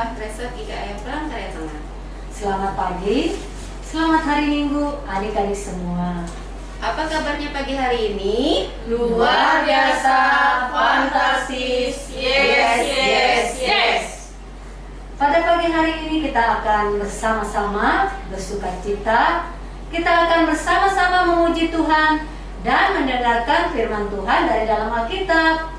Sekolah Resort IKF Palangkaraya Tengah. Selamat pagi, selamat hari Minggu adik-adik semua. Apa kabarnya pagi hari ini? Luar biasa, fantastis, yes. Pada pagi hari ini kita akan bersama-sama bersukacita. Kita akan bersama-sama memuji Tuhan dan mendengarkan firman Tuhan dari dalam Alkitab.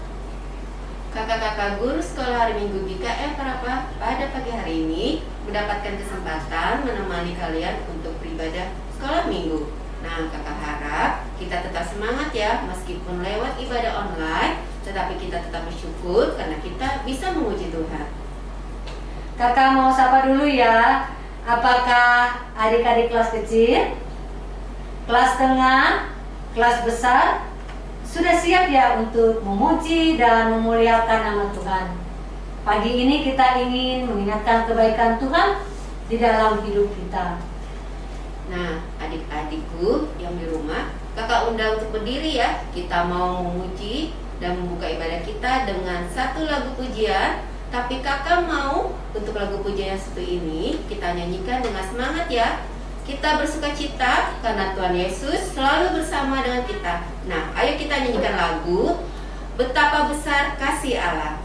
Kakak-kakak guru sekolah hari Minggu GKF Parapa pada pagi hari ini mendapatkan kesempatan menemani kalian untuk beribadah sekolah minggu. Nah, kakak harap kita tetap semangat ya, meskipun lewat ibadah online, tetapi kita tetap bersyukur karena kita bisa memuji Tuhan. Kakak mau sapa dulu ya. Apakah adik-adik kelas kecil, kelas tengah, kelas besar sudah siap ya untuk memuji dan memuliakan nama Tuhan? Pagi ini kita ingin mengingatkan kebaikan Tuhan di dalam hidup kita. Nah, adik-adikku yang di rumah, kakak undang untuk berdiri ya. Kita mau memuji dan membuka ibadah kita dengan satu lagu pujian. Tapi kakak mau untuk lagu pujian yang satu ini kita nyanyikan dengan semangat ya. Kita bersukacita karena Tuhan Yesus selalu bersama dengan kita. Nah, ayo kita nyanyikan lagu Betapa Besar Kasih Allah.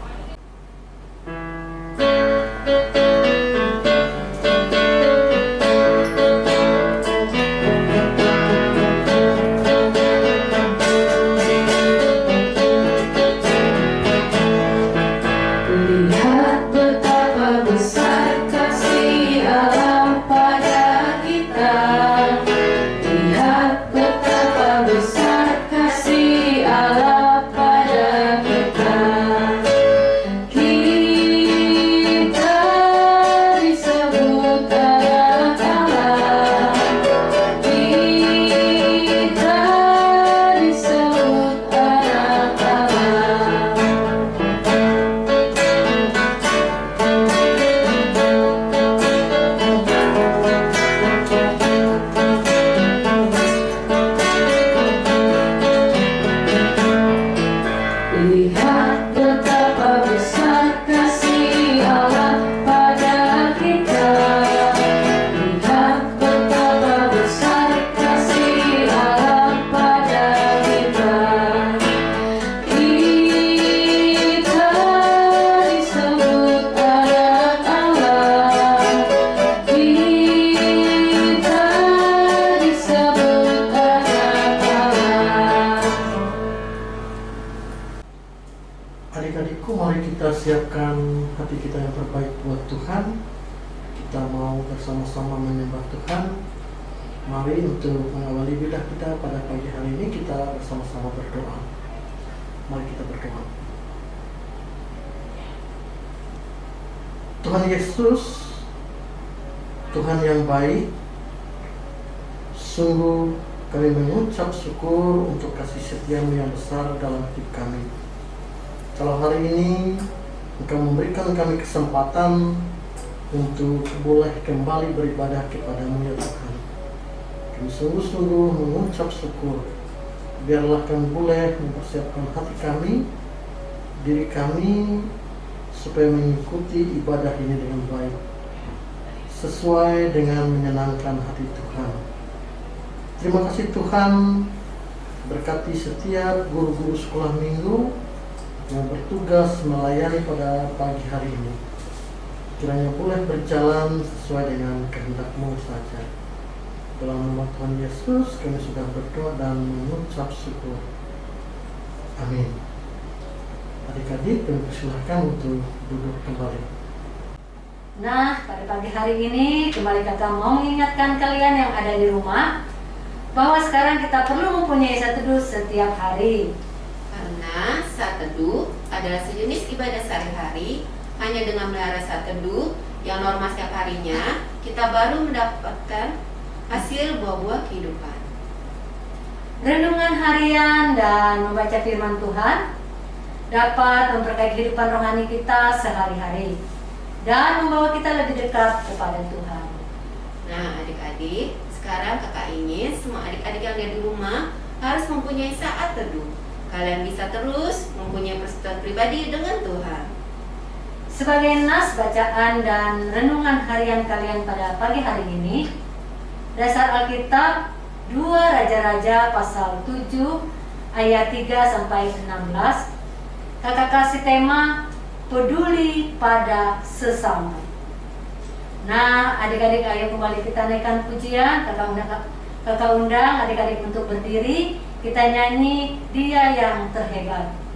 Adik-adikku, mari kita siapkan hati kita yang terbaik buat Tuhan. Kita mau bersama-sama menyembah Tuhan. Mari untuk mengawali ibadah kita pada pagi hari ini kita bersama-sama berdoa. Mari kita berdoa. Tuhan Yesus, Tuhan yang baik, sungguh kami mengucap syukur untuk kasih setia-Mu yang besar dalam hidup kami. Kalau hari ini Engkau memberikan kami kesempatan untuk boleh kembali beribadah kepada-Mu ya Tuhan. Kami sungguh-sungguh mengucap syukur. Biarlah kami boleh mempersiapkan hati kami, diri kami, supaya mengikuti ibadah ini dengan baik, sesuai dengan menyenangkan hati Tuhan. Terima kasih Tuhan, berkati setiap guru-guru sekolah minggu yang bertugas melayani pada pagi hari ini. Kiranya boleh berjalan sesuai dengan kehendak-Mu saja. Dalam nama Tuhan Yesus kami sudah berdoa dan mengucap syukur. Amin. Adik-adik, kami persilahkan untuk duduk kembali. Nah, pada pagi hari ini kembali kakak mau mengingatkan kalian yang ada di rumah bahwa sekarang kita perlu mempunyai saat teduh setiap hari. Karena saat teduh adalah sejenis ibadah sehari-hari. Hanya dengan melihara saat teduh yang normal setiap harinya, kita baru mendapatkan hasil buah-buah kehidupan. Renungan harian dan membaca firman Tuhan dapat memperkaya kehidupan rohani kita sehari-hari dan membawa kita lebih dekat kepada Tuhan. Nah, adik-adik, sekarang kakak ingin semua adik-adik yang ada di rumah harus mempunyai saat teduh. Kalian bisa terus mempunyai persekutuan pribadi dengan Tuhan. Sebagai nas bacaan dan renungan harian kalian pada pagi hari ini, dasar Alkitab 2 Raja-Raja pasal 7 ayat 3 sampai 16. Kakak kasih tema peduli pada sesama. Nah, adik-adik, ayo kembali kita naikkan pujian. Kakak undang adik-adik untuk berdiri. Kita nyanyi Dia yang Terhebat.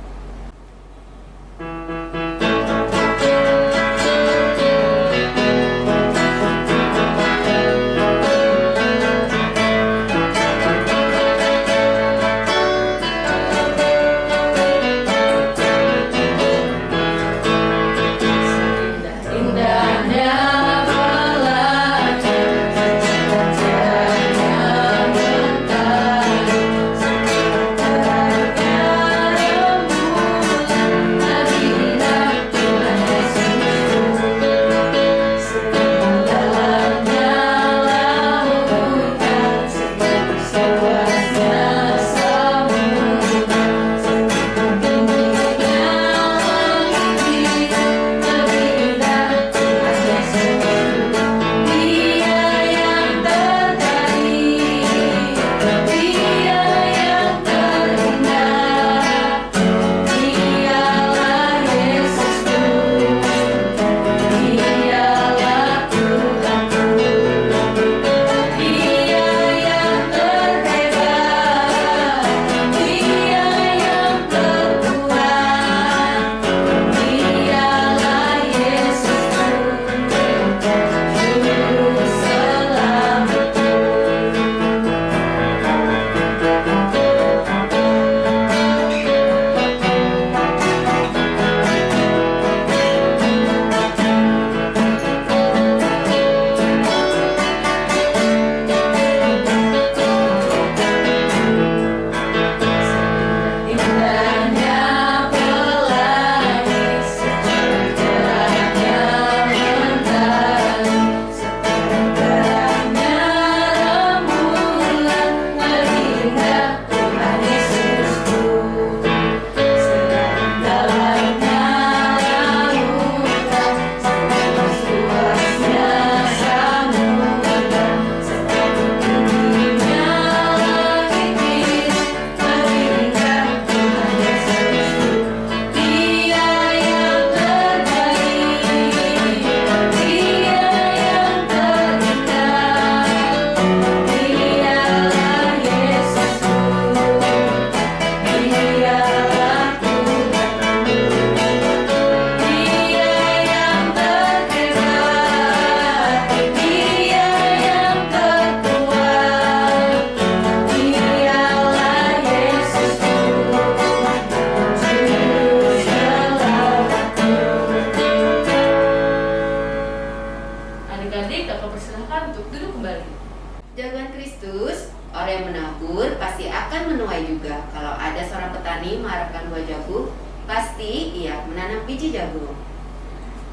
Jagoan Kristus, orang yang menabur pasti akan menuai juga. Kalau ada seorang petani mengharapkan buah jagung, pasti ia menanam biji jagung.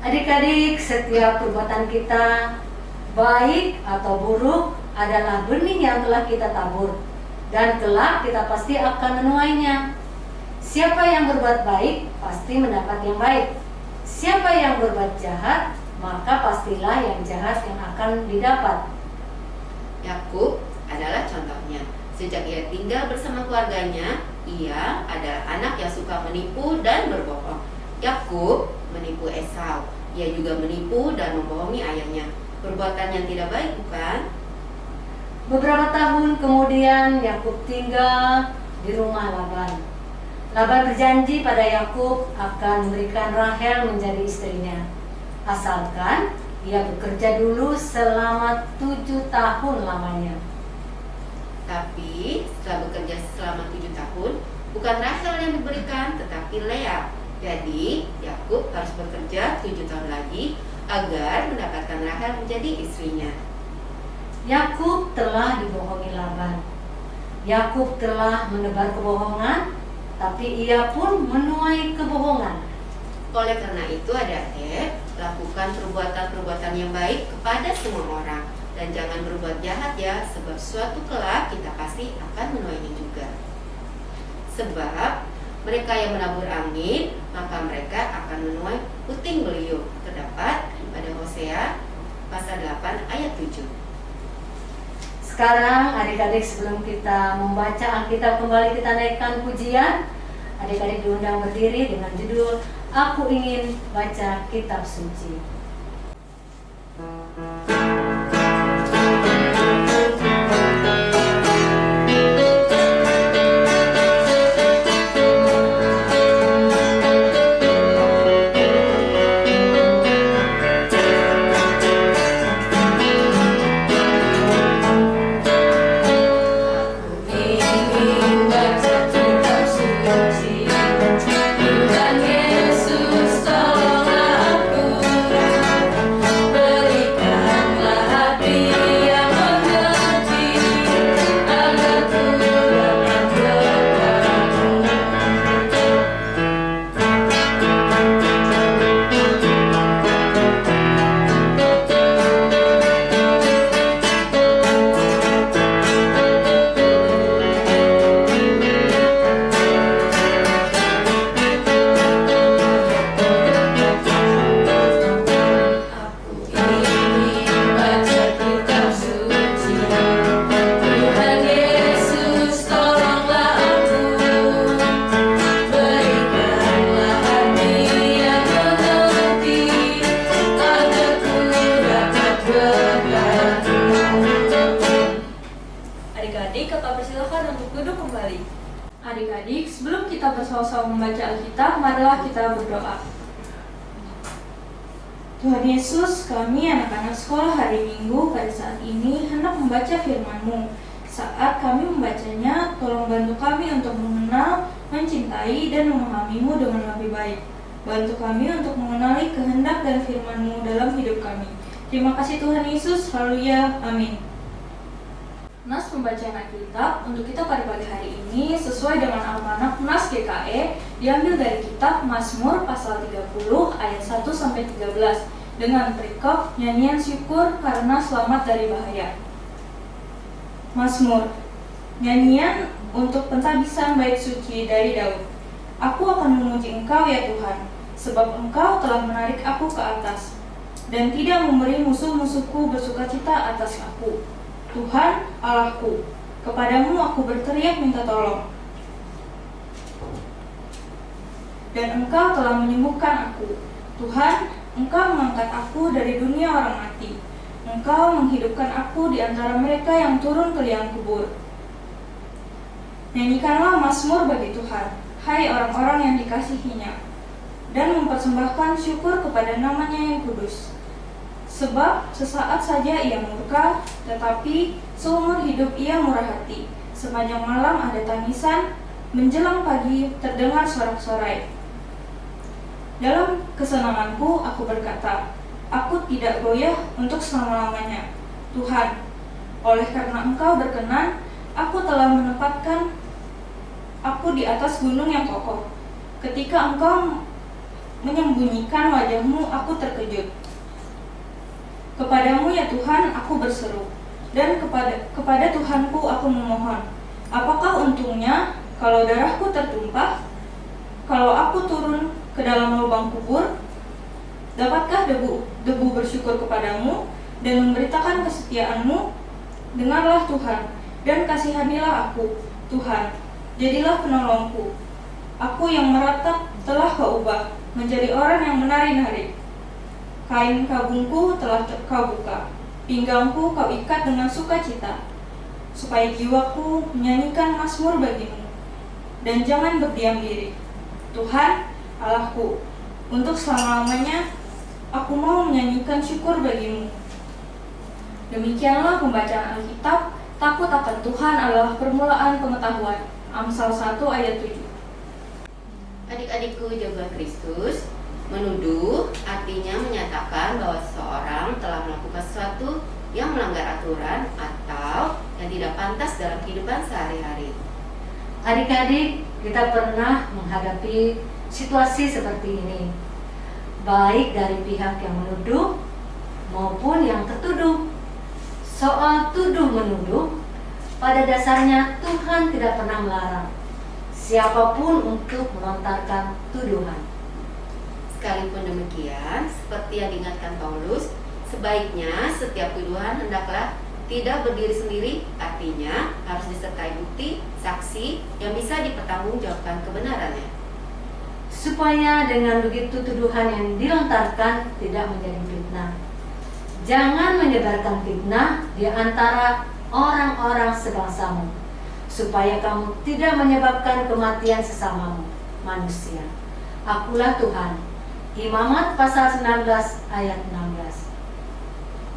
Adik-adik, setiap perbuatan kita, baik atau buruk, adalah benih yang telah kita tabur, dan kelak kita pasti akan menuainya. Siapa yang berbuat baik pasti mendapat yang baik. Siapa yang berbuat jahat, maka pastilah yang jahat yang akan didapat. Yakub adalah contohnya. Sejak ia tinggal bersama keluarganya, ia adalah anak yang suka menipu dan berbohong. Yakub menipu Esau. Ia juga menipu dan membohongi ayahnya. Perbuatan yang tidak baik, bukan? Beberapa tahun kemudian Yakub tinggal di rumah Laban. Laban berjanji pada Yakub akan memberikan Rahel menjadi istrinya, asalkan ia bekerja dulu selama 7 tahun lamanya. Tapi setelah bekerja selama 7 tahun, bukan Rahel yang diberikan, tetapi Lea. Jadi Yakub harus bekerja 7 tahun lagi agar mendapatkan Rahel menjadi istrinya. Yakub telah dibohongi Laban. Yakub telah menebar kebohongan, tapi ia pun menuai kebohongan. Oleh karena itu, adik-adik, lakukan perbuatan-perbuatan yang baik kepada semua orang, dan jangan berbuat jahat ya, sebab suatu kelak kita pasti akan menuainya juga. Sebab mereka yang menabur angin maka mereka akan menuai puting beliung. Terdapat pada Hosea pasal 8 ayat 7. Sekarang adik-adik, sebelum kita membaca Alkitab kembali, kita naikkan pujian. Adik-adik diundang berdiri dengan judul Aku Ingin Baca Kitab Suci. Adik-adik, sebelum kita bersama-sama membaca Alkitab, marilah kita berdoa. Tuhan Yesus, kami anak-anak sekolah hari Minggu pada saat ini hendak membaca firman-Mu. Saat kami membacanya, tolong bantu kami untuk mengenal, mencintai, dan memahami-Mu dengan lebih baik. Bantu kami untuk mengenali kehendak dan firman-Mu dalam hidup kami. Terima kasih Tuhan Yesus, haleluya, amin. Nas pembacaan Alkitab untuk kita pada pagi hari ini sesuai dengan almanak Nas GKE diambil dari kitab Mazmur pasal 30 ayat 1 sampai 13 dengan perikop nyanyian syukur karena selamat dari bahaya. Mazmur, nyanyian untuk pentabisan bait suci dari Daud. Aku akan memuji Engkau ya Tuhan, sebab Engkau telah menarik aku ke atas dan tidak memberi musuh-musuhku bersukacita atas aku. Tuhan Allahku, kepadamu aku berteriak minta tolong. Dan Engkau telah menyembuhkan aku. Tuhan, Engkau mengangkat aku dari dunia orang mati. Engkau menghidupkan aku di antara mereka yang turun ke liang kubur. Nyanyikanlah mazmur bagi Tuhan, hai orang-orang yang dikasihinya, dan mempersembahkan syukur kepada namanya yang kudus. Sebab sesaat saja ia murka, tetapi seumur hidup ia murah hati. Sepanjang malam ada tangisan, menjelang pagi terdengar sorak-sorai. Dalam kesenanganku aku berkata, aku tidak goyah untuk selama-lamanya. Tuhan, oleh karena Engkau berkenan, aku telah menempatkan aku di atas gunung yang kokoh. Ketika Engkau menyembunyikan wajah-Mu, aku terkejut. Kepadamu ya Tuhan aku berseru, dan kepada Tuhanku aku memohon. Apakah untungnya kalau darahku tertumpah, kalau aku turun ke dalam lubang kubur? Dapatkah debu bersyukur kepadamu dan memberitakan kesetiaan-Mu? Dengarlah Tuhan, dan kasihanilah aku. Tuhan, jadilah penolongku. Aku yang meratap telah Kau ubah menjadi orang yang menari-nari. Kain kabungku telah Kau buka, pinggangku Kau ikat dengan sukacita, supaya jiwaku menyanyikan mazmur bagi-Mu, dan jangan berdiam diri. Tuhan, Allahku, untuk selama-lamanya aku mau menyanyikan syukur bagi-Mu. Demikianlah pembacaan Alkitab. Takut akan Tuhan adalah permulaan pengetahuan. Amsal 1 ayat 7. Adik-adikku jagoan Kristus, menuduh artinya menyatakan bahwa seseorang telah melakukan sesuatu yang melanggar aturan atau yang tidak pantas dalam kehidupan sehari-hari. Adik-adik, kita pernah menghadapi situasi seperti ini, baik dari pihak yang menuduh maupun yang tertuduh. Soal tuduh-menuduh, pada dasarnya Tuhan tidak pernah melarang siapapun untuk melontarkan tuduhan. Sekalipun demikian, seperti yang diingatkan Paulus, sebaiknya setiap tuduhan hendaklah tidak berdiri sendiri, artinya harus disertai bukti, saksi yang bisa dipertanggungjawabkan kebenarannya. Supaya dengan begitu tuduhan yang dilontarkan tidak menjadi fitnah. Jangan menyebarkan fitnah di antara orang-orang sebangsamu, supaya kamu tidak menyebabkan kematian sesamamu manusia. Akulah Tuhan. Imamat pasal 19 ayat 16.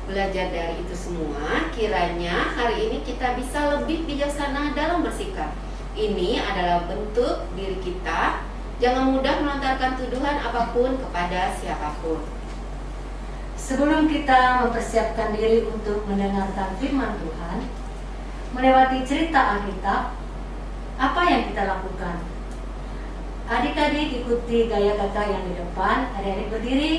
Belajar dari itu semua, kiranya hari ini kita bisa lebih bijaksana dalam bersikap. Ini adalah bentuk diri kita. Jangan mudah melontarkan tuduhan apapun kepada siapapun. Sebelum kita mempersiapkan diri untuk mendengarkan firman Tuhan, melewati cerita Alkitab, apa yang kita lakukan? Adik-adik ikuti gaya kakak yang di depan. Adik-adik berdiri.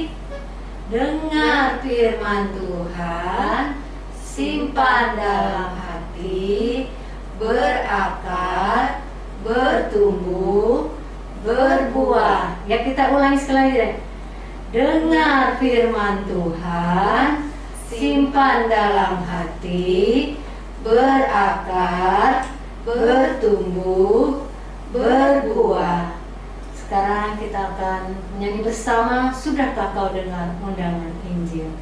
Dengar firman Tuhan, simpan dalam hati, berakar, bertumbuh, berbuah. Ya, kita ulangi sekali lagi deh. Dengar firman Tuhan, simpan dalam hati, berakar, bertumbuh, berbuah. Sekarang kita akan menyanyi bersama, Sudahkah Kau Dengar Undangan Injil?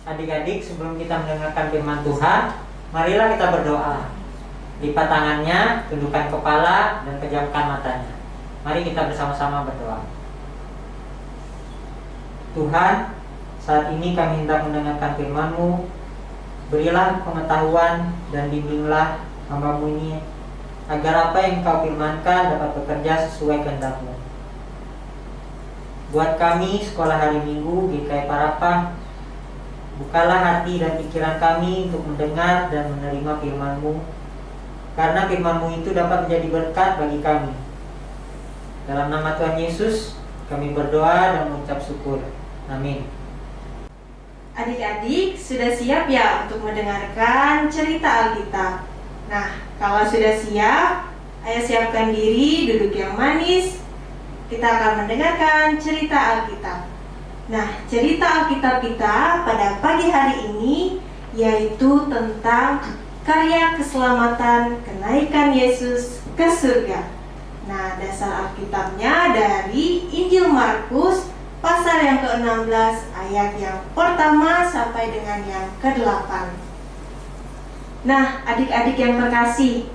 Adik-adik, sebelum kita mendengarkan firman Tuhan, marilah kita berdoa. Lipat tangannya, tundukkan kepala, dan pejamkan matanya. Mari kita bersama-sama berdoa. Tuhan, saat ini kami hendak mendengarkan firman-Mu. Berilah pengetahuan dan bimbinglah hamba-Mu ini, agar apa yang Kau firmankan dapat bekerja sesuai kehendak-Mu. Buat kami sekolah hari Minggu GKI Parapah, bukalah hati dan pikiran kami untuk mendengar dan menerima firman-Mu, karena firman-Mu itu dapat menjadi berkat bagi kami. Dalam nama Tuhan Yesus, kami berdoa dan mengucap syukur. Amin. Adik-adik sudah siap ya untuk mendengarkan cerita Alkitab? Nah, kalau sudah siap, ayo siapkan diri, duduk yang manis. Kita akan mendengarkan cerita Alkitab. Nah, cerita Alkitab kita pada pagi hari ini yaitu tentang karya keselamatan kenaikan Yesus ke surga. Nah, dasar Alkitabnya dari Injil Markus pasal yang ke-16 ayat yang pertama sampai dengan yang ke-8. Nah, adik-adik yang terkasih,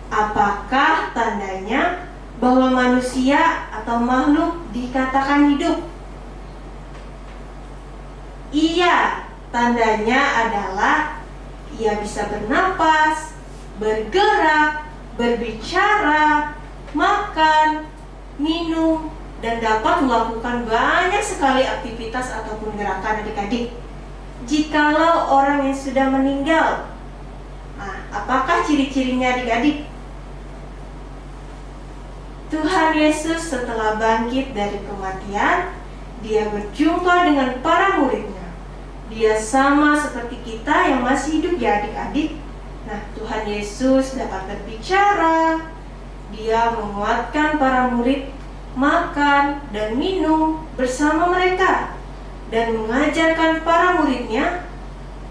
apakah tandanya bahwa manusia atau makhluk dikatakan hidup? Iya, tandanya adalah ia bisa bernapas, bergerak, berbicara, makan, minum, dan dapat melakukan banyak sekali aktivitas ataupun gerakan adik-adik. Jikalau orang yang sudah meninggal, nah, apakah ciri-cirinya adik-adik? Tuhan Yesus setelah bangkit dari kematian, dia berjumpa dengan para muridnya. Dia sama seperti kita yang masih hidup ya adik-adik. Nah, Tuhan Yesus dapat berbicara. Dia menguatkan para murid makan dan minum bersama mereka dan mengajarkan para muridnya.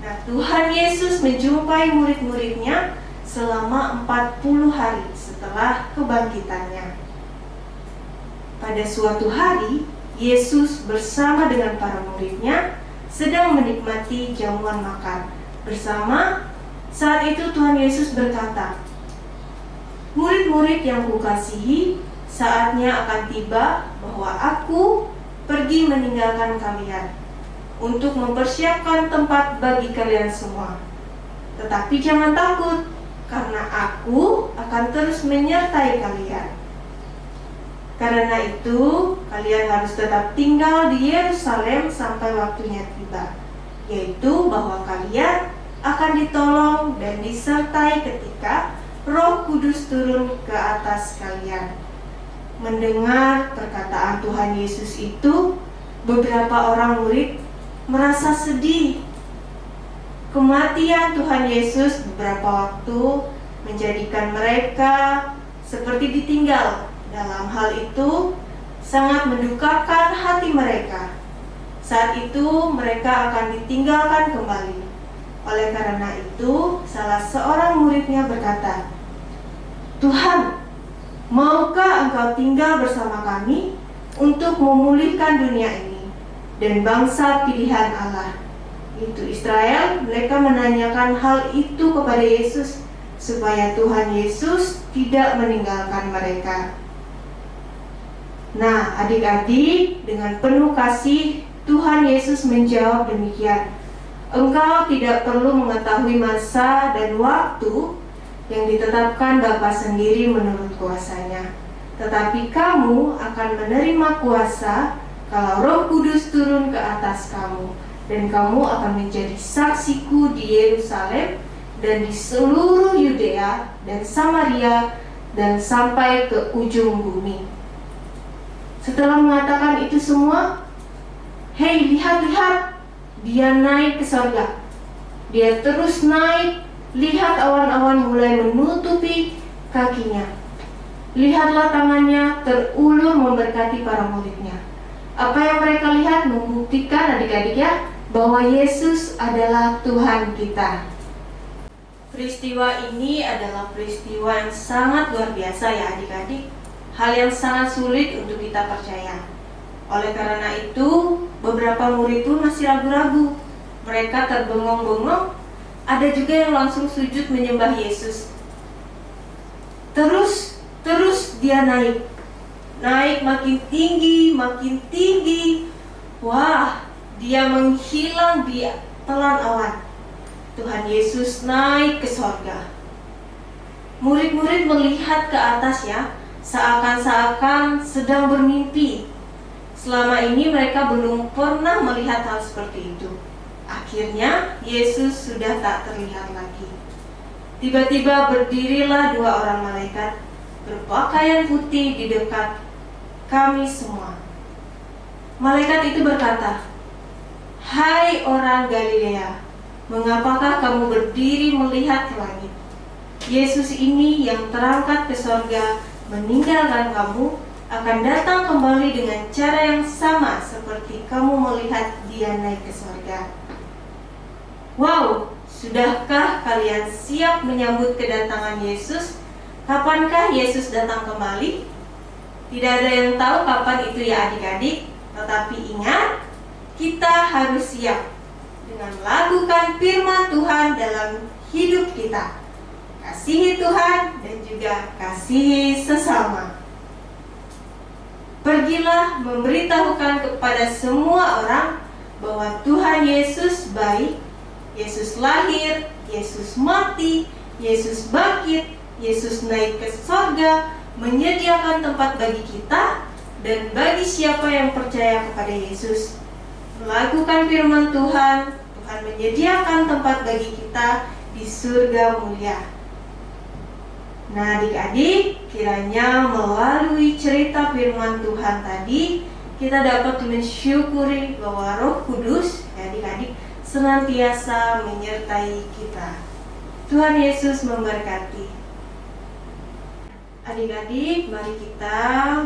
Nah, Tuhan Yesus menjumpai murid-muridnya selama 40 hari setelah kebangkitannya. Pada suatu hari, Yesus bersama dengan para muridnya sedang menikmati jamuan makan bersama. Saat itu Tuhan Yesus berkata, "Murid-murid yang kukasihi, saatnya akan tiba bahwa aku pergi meninggalkan kalian untuk mempersiapkan tempat bagi kalian semua. Tetapi jangan takut, karena aku akan terus menyertai kalian. Karena itu, kalian harus tetap tinggal di Yerusalem sampai waktunya tiba, yaitu bahwa kalian akan ditolong dan disertai ketika Roh Kudus turun ke atas kalian." Mendengar perkataan Tuhan Yesus itu, beberapa orang murid merasa sedih. Kematian Tuhan Yesus beberapa waktu menjadikan mereka seperti ditinggal. Dalam hal itu sangat mendukakan hati mereka. Saat itu mereka akan ditinggalkan kembali. Oleh karena itu, salah seorang muridnya berkata, "Tuhan, maukah Engkau tinggal bersama kami untuk memulihkan dunia ini dan bangsa pilihan Allah?" Itu Israel. Mereka menanyakan hal itu kepada Yesus supaya Tuhan Yesus tidak meninggalkan mereka. Nah, adik-adik, dengan penuh kasih Tuhan Yesus menjawab demikian, "Engkau tidak perlu mengetahui masa dan waktu yang ditetapkan Bapa sendiri menurut kuasanya. Tetapi kamu akan menerima kuasa kalau Roh Kudus turun ke atas kamu, dan kamu akan menjadi saksiku di Yerusalem dan di seluruh Yudea dan Samaria dan sampai ke ujung bumi." Setelah mengatakan itu semua, "Hei, lihat-lihat, dia naik ke sorga." Dia terus naik. Lihat, awan-awan mulai menutupi kakinya. Lihatlah tangannya terulur memberkati para muridnya. Apa yang mereka lihat membuktikan adik-adik ya, bahwa Yesus adalah Tuhan kita. Peristiwa ini adalah peristiwa yang sangat luar biasa ya adik-adik. Hal yang sangat sulit untuk kita percaya. Oleh karena itu, beberapa murid pun masih ragu-ragu. Mereka terbengong-bengong. Ada juga yang langsung sujud menyembah Yesus. Terus dia naik makin tinggi. Wah, dia menghilang di telan awan. Tuhan Yesus naik ke sorga. Murid-murid melihat ke atas ya, seakan-akan sedang bermimpi. Selama ini mereka belum pernah melihat hal seperti itu. Akhirnya Yesus sudah tak terlihat lagi. Tiba-tiba berdirilah dua orang malaikat berpakaian putih di dekat kami semua. Malaikat itu berkata, "Hai orang Galilea, mengapakah kamu berdiri melihat ke langit? Yesus ini yang terangkat ke sorga meninggalkan kamu akan datang kembali dengan cara yang sama seperti kamu melihat dia naik ke sorga." Wow, sudahkah kalian siap menyambut kedatangan Yesus? Kapankah Yesus datang kembali? Tidak ada yang tahu kapan itu ya adik-adik. Tetapi ingat, kita harus siap dengan melakukan firman Tuhan dalam hidup kita. Kasihi Tuhan dan juga kasihi sesama. Pergilah memberitahukan kepada semua orang bahwa Tuhan Yesus baik. Yesus lahir, Yesus mati, Yesus bangkit, Yesus naik ke sorga, menyediakan tempat bagi kita dan bagi siapa yang percaya kepada Yesus. Melakukan firman Tuhan, Tuhan menyediakan tempat bagi kita di surga mulia. Nah, adik-adik, kiranya melalui cerita firman Tuhan tadi, kita dapat mensyukuri bahwa Roh Kudus, ya adik-adik, senantiasa menyertai kita. Tuhan Yesus memberkati. Adik-adik, mari kita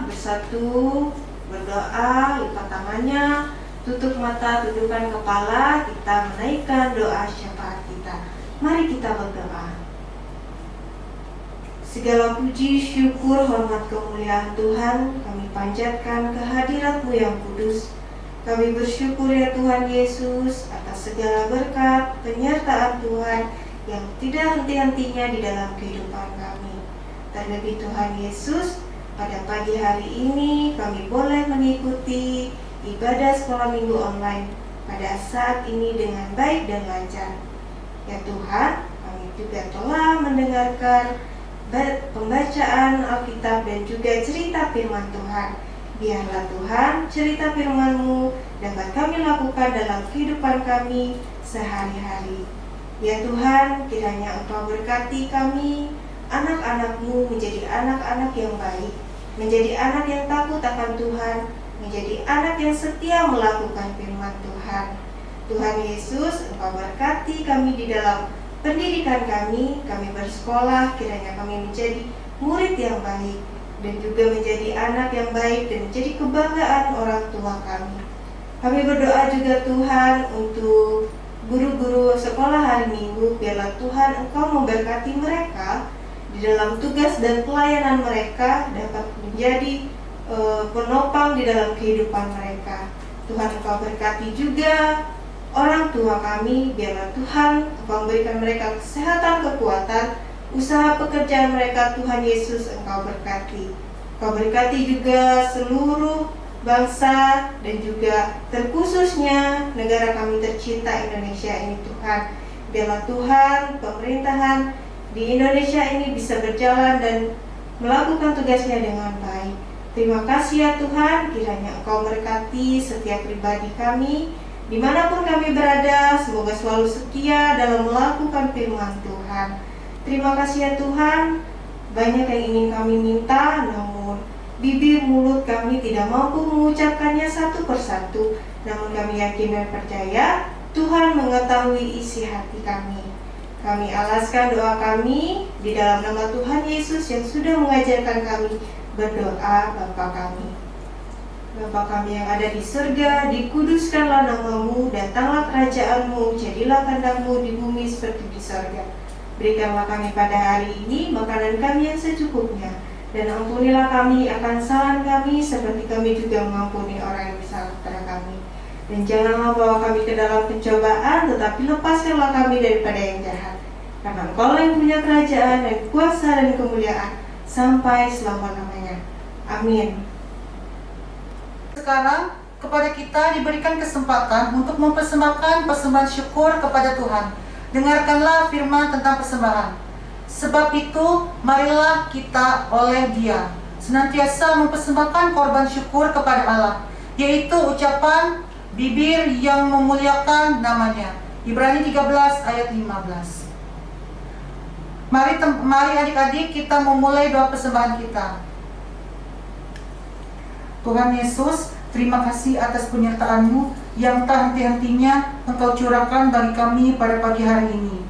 bersatu berdoa, lipat tangannya, tutup mata, tundukkan kepala, kita menaikkan doa syafaat kita. Mari kita berdoa. Segala puji, syukur, hormat, kemuliaan Tuhan kami panjatkan kehadirat-Mu yang kudus. Kami bersyukur ya Tuhan Yesus atas segala berkat penyertaan Tuhan yang tidak henti-hentinya di dalam kehidupan kami. Terlebih Tuhan Yesus, pada pagi hari ini kami boleh mengikuti ibadah sekolah minggu online pada saat ini dengan baik dan lancar. Ya Tuhan, kami juga telah mendengarkan pembacaan Alkitab dan juga cerita firman Tuhan. Biarlah Tuhan cerita firman-Mu dapat kami lakukan dalam kehidupan kami sehari-hari. Ya Tuhan, kiranya Engkau berkati kami, anak-anak-Mu menjadi anak-anak yang baik, menjadi anak yang takut akan Tuhan, menjadi anak yang setia melakukan firman Tuhan. Tuhan Yesus, Engkau berkati kami di dalam pendidikan kami bersekolah, kiranya kami menjadi murid yang baik dan juga menjadi anak yang baik dan menjadi kebanggaan orang tua kami. Kami berdoa juga Tuhan untuk guru-guru sekolah hari Minggu, biarlah Tuhan Engkau memberkati mereka di dalam tugas dan pelayanan mereka dapat menjadi penopang di dalam kehidupan mereka. Tuhan Engkau berkati juga orang tua kami, biarlah Tuhan Engkau memberikan mereka kesehatan, kekuatan, usaha pekerjaan mereka. Tuhan Yesus, Engkau berkati. Engkau berkati juga seluruh bangsa dan juga terkhususnya negara kami tercinta Indonesia ini Tuhan. Biarlah Tuhan pemerintahan di Indonesia ini bisa berjalan dan melakukan tugasnya dengan baik. Terima kasih ya Tuhan, kiranya Engkau berkati setiap pribadi kami dimanapun kami berada, semoga selalu setia dalam melakukan firman Tuhan. Terima kasih ya Tuhan, banyak yang ingin kami minta, namun bibir mulut kami tidak mampu mengucapkannya satu persatu. Namun kami yakin dan percaya Tuhan mengetahui isi hati kami. Kami alaskan doa kami di dalam nama Tuhan Yesus yang sudah mengajarkan kami berdoa. Bapa kami, Bapa kami yang ada di surga, dikuduskanlah nama-Mu, datanglah kerajaan-Mu, jadilah kehendak-Mu di bumi seperti di surga. Berikanlah kami pada hari ini makanan kami yang secukupnya, dan ampunilah kami akan kesalahan kami seperti kami juga mengampuni orang yang bersalah kepada kami. Dan janganlah bawa kami ke dalam pencobaan, tetapi lepaskanlah kami daripada yang jahat. Karena Engkau yang punya kerajaan dan kuasa dan kemuliaan sampai selama-lamanya. Amin. Sekarang kepada kita diberikan kesempatan untuk mempersembahkan persembahan syukur kepada Tuhan. Dengarkanlah firman tentang persembahan. Sebab itu, marilah kita oleh Dia senantiasa mempersembahkan korban syukur kepada Allah, yaitu ucapan bibir yang memuliakan namanya. Ibrani 13 ayat 15. Mari adik-adik kita memulai doa persembahan kita. Tuhan Yesus, terima kasih atas penyertaan-Mu yang tak henti-hentinya Engkau curahkan bagi kami pada pagi hari ini.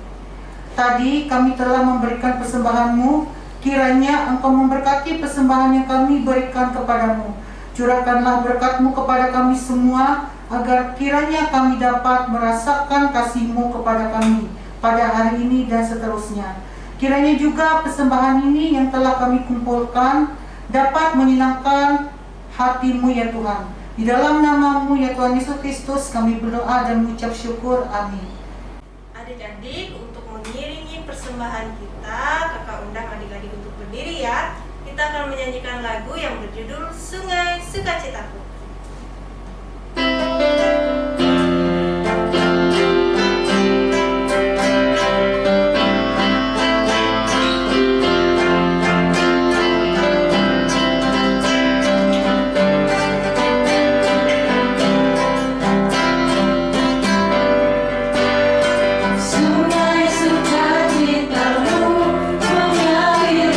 Tadi kami telah memberikan persembahan-Mu, kiranya Engkau memberkati persembahan yang kami berikan kepadamu. Curahkanlah berkat-Mu kepada kami semua, agar kiranya kami dapat merasakan kasih-Mu kepada kami pada hari ini dan seterusnya. Kiranya juga persembahan ini yang telah kami kumpulkan dapat menyenangkan hati-Mu ya Tuhan. Di dalam nama-Mu ya Tuhan Yesus Kristus kami berdoa dan mengucap syukur. Amin. Adik-adik, untuk mengiringi persembahan kita, kakak undang adik-adik untuk berdiri ya. Kita akan menyanyikan lagu yang berjudul Sungai Sukacitaku. Sungai sukacitamu mengalir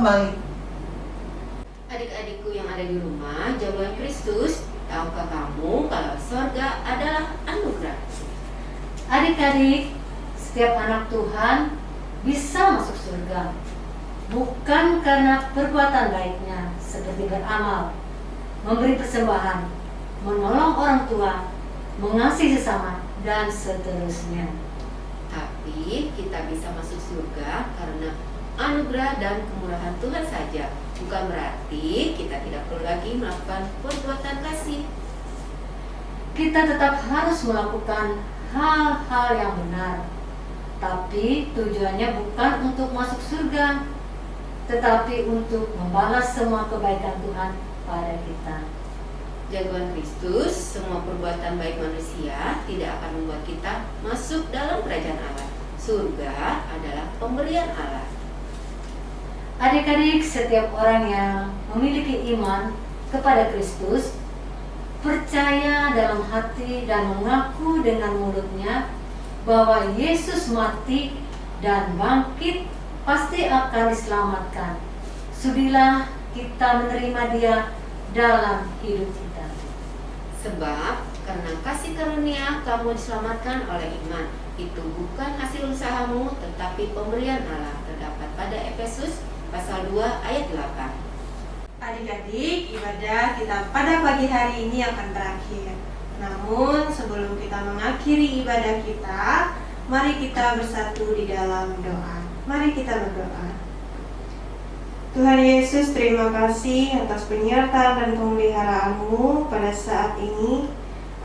kembali. Adik-adikku yang ada di rumah, jawaban Kristus, tahukah kamu kalau sorga adalah anugerah? Adik-adik, setiap anak Tuhan bisa masuk surga, bukan karena perbuatan baiknya seperti beramal, memberi persembahan, menolong orang tua, mengasihi sesama, dan seterusnya. Tapi kita bisa masuk surga karena anugerah dan kemurahan Tuhan saja. Bukan berarti kita tidak perlu lagi melakukan perbuatan kasih. Kita tetap harus melakukan hal-hal yang benar, tapi tujuannya bukan untuk masuk surga, tetapi untuk membalas semua kebaikan Tuhan pada kita. Jagoan Kristus, semua perbuatan baik manusia tidak akan membuat kita masuk dalam kerajaan Allah. Surga adalah pemberian Allah. Adik-adik, setiap orang yang memiliki iman kepada Kristus, percaya dalam hati dan mengaku dengan mulutnya bahwa Yesus mati dan bangkit, pasti akan diselamatkan. Sudilah kita menerima Dia dalam hidup kita. Sebab karena kasih karunia kamu diselamatkan oleh iman. Itu bukan hasil usahamu, tetapi pemberian Allah. Terdapat pada Efesus pasal 2 ayat 8. Adik-adik, ibadah kita pada pagi hari ini akan berakhir. Namun sebelum kita mengakhiri ibadah kita, mari kita bersatu di dalam doa. Mari kita berdoa. Tuhan Yesus, terima kasih atas penyertaan dan pemeliharaan-Mu pada saat ini,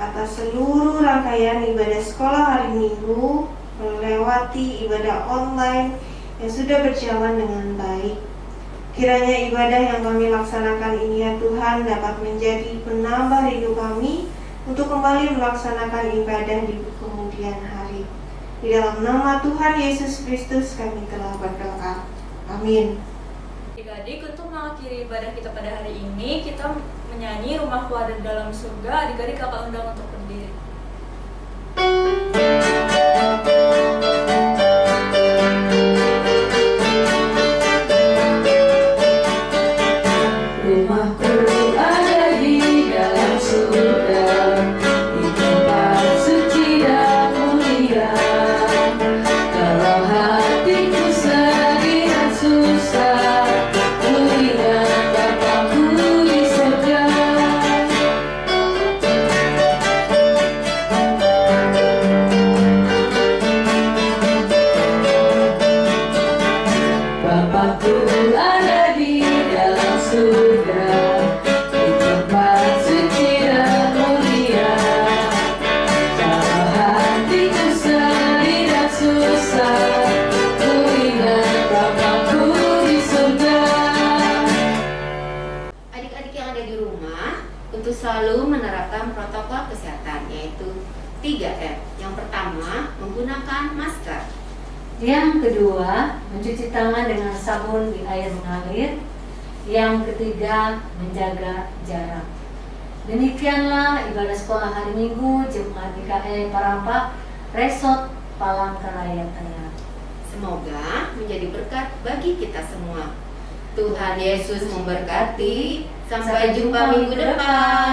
atas seluruh rangkaian ibadah sekolah hari Minggu, melewati ibadah online yang sudah berjalan dengan baik. Kiranya ibadah yang kami laksanakan ini ya Tuhan dapat menjadi penambah rindu kami untuk kembali melaksanakan ibadah di kemudian hari. Di dalam nama Tuhan Yesus Kristus kami telah berdoa. Amin. Adik-adik, untuk mengakhiri ibadah kita pada hari ini, kita menyanyi Rumahku Ada Dalam Surga. Adik-adik kakak undang untuk berdiri. Rumahku ada di dalam surga, di tempat suci dan mulia. Kalau hatiku sedih dan susah, ku ingat Bapakku di surga. Bapakku ada di dalam surga, di tempat suci dan mulia. Kalau hatiku sedih dan susah, ku ingat Bapakku di surga. Adik-adik yang ada di rumah untuk selalu menerapkan protokol kesehatan, yaitu 3M. Yang pertama, menggunakan masker. Yang kedua, mencuci tangan dengan sabun di air mengalir. Yang ketiga, menjaga jarak. Demikianlah ibadah sekolah hari Minggu Jemaat GKI Parampak, Resort Palangkaraya Tengah. Semoga menjadi berkat bagi kita semua. Tuhan Yesus memberkati. Sampai jumpa minggu depan.